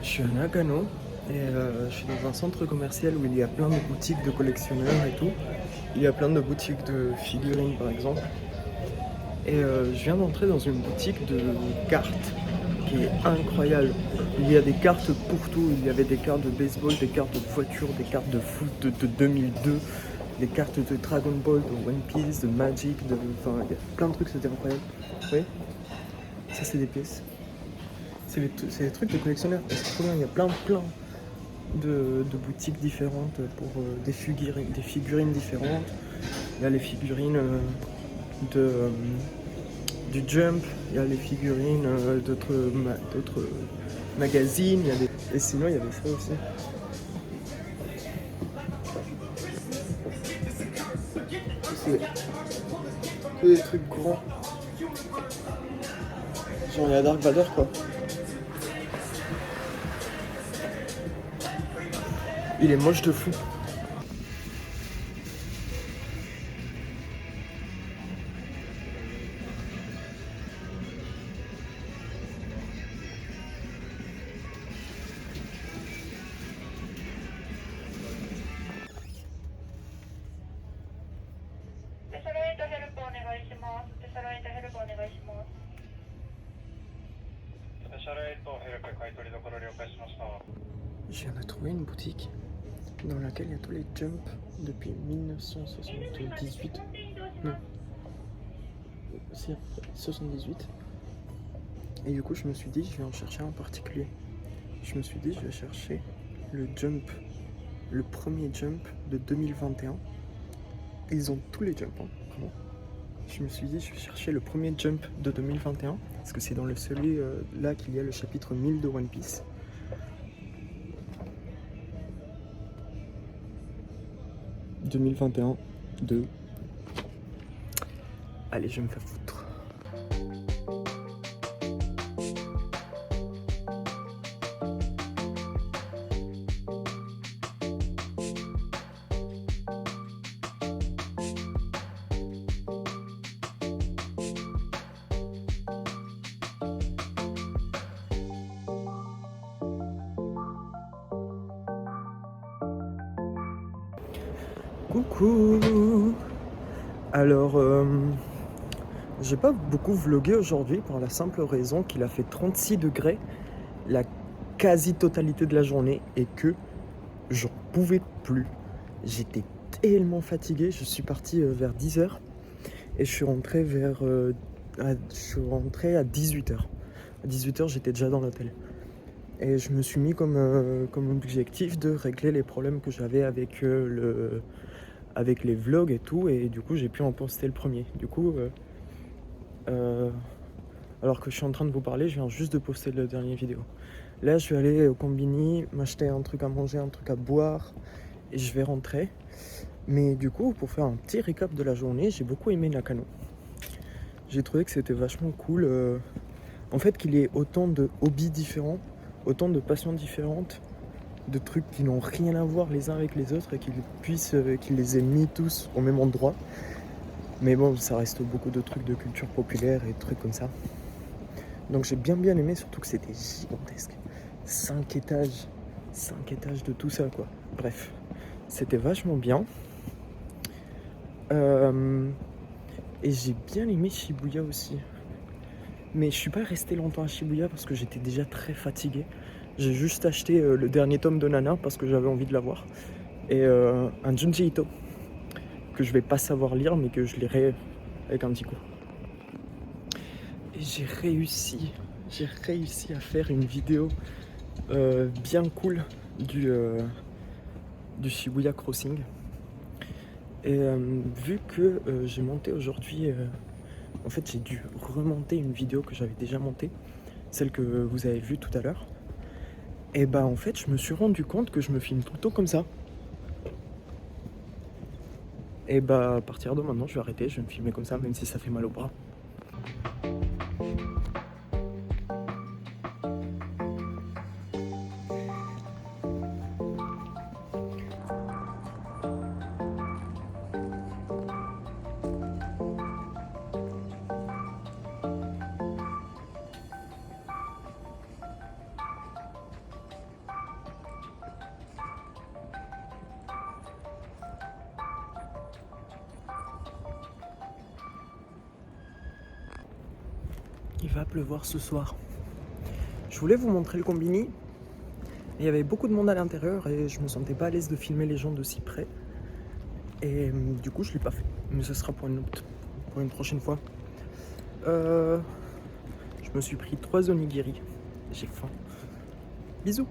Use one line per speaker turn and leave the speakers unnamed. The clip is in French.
Je suis à Nagano et je suis dans un centre commercial où il y a plein de boutiques de collectionneurs et tout. Il y a plein de boutiques de figurines par exemple. Et je viens d'entrer dans une boutique de cartes qui est incroyable. Il y a des cartes pour tout. Il y avait des cartes de baseball, des cartes de voiture, des cartes de foot de 2002, des cartes de Dragon Ball, de One Piece, de Magic, enfin il y a plein de trucs, c'était incroyable. Oui, ça c'est des pièces. C'est des trucs de collectionneurs. C'est trop bien, il y a plein de boutiques différentes pour des figurines différentes. Il y a les figurines du Jump, il y a les figurines d'autres magazines, et sinon il y avait ça aussi. C'est des trucs grands. Genre il y a Dark Vador quoi. Il est moche de fou. Je viens de trouver une boutique dans laquelle il y a tous les Jump depuis 1978. Non. Si, 78. Et du coup, je me suis dit, je vais en chercher un particulier. Je me suis dit, je vais chercher le Jump, le premier Jump de 2021. Ils ont tous les Jump, hein, vraiment. Je me suis dit, je vais chercher le premier Jump de 2021, parce que c'est dans celui là qu'il y a le chapitre 1000 de One Piece. « 2021, 2. Allez, je me fais foutre. Coucou. Alors, j'ai pas beaucoup vlogué aujourd'hui pour la simple raison qu'il a fait 36 degrés la quasi-totalité de la journée et que j'en pouvais plus. J'étais tellement fatigué, je suis parti vers 10h et je suis rentré à 18h. À 18h, j'étais déjà dans l'hôtel. Et je me suis mis comme objectif de régler les problèmes que j'avais avec les vlogs et tout, et du coup j'ai pu en poster le premier. Du coup, alors que je suis en train de vous parler, je viens juste de poster la dernière vidéo. Là, je vais aller au combini, m'acheter un truc à manger, un truc à boire, et je vais rentrer. Mais du coup, pour faire un petit récap de la journée, j'ai beaucoup aimé Nakano. J'ai trouvé que c'était vachement cool. En fait, qu'il y ait autant de hobbies différents, autant de passions différentes, de trucs qui n'ont rien à voir les uns avec les autres et qu'ils les aient mis tous au même endroit. Mais bon, ça reste beaucoup de trucs de culture populaire et de trucs comme ça. Donc j'ai bien aimé, surtout que c'était gigantesque. 5 étages de tout ça quoi. Bref, c'était vachement bien. Et j'ai bien aimé Shibuya aussi. Mais je suis pas resté longtemps à Shibuya parce que j'étais déjà très fatigué. J'ai juste acheté le dernier tome de Nana parce que j'avais envie de l'avoir. Et un Junji Ito que je vais pas savoir lire mais que je lirai avec un petit coup. Et j'ai réussi à faire une vidéo bien cool du Shibuya Crossing. Et vu que j'ai monté aujourd'hui, en fait j'ai dû remonter une vidéo que j'avais déjà montée, celle que vous avez vue tout à l'heure. Et bah en fait je me suis rendu compte que je me filme tout le temps comme ça. Et bah à partir de maintenant je vais arrêter, je vais me filmer comme ça même si ça fait mal au bras. Il va pleuvoir ce soir. Je voulais vous montrer le combini. Et il y avait beaucoup de monde à l'intérieur et je me sentais pas à l'aise de filmer les gens de si près. Et du coup, je l'ai pas fait. Mais ce sera pour une prochaine fois. Je me suis pris 3 onigiri. J'ai faim. Bisous.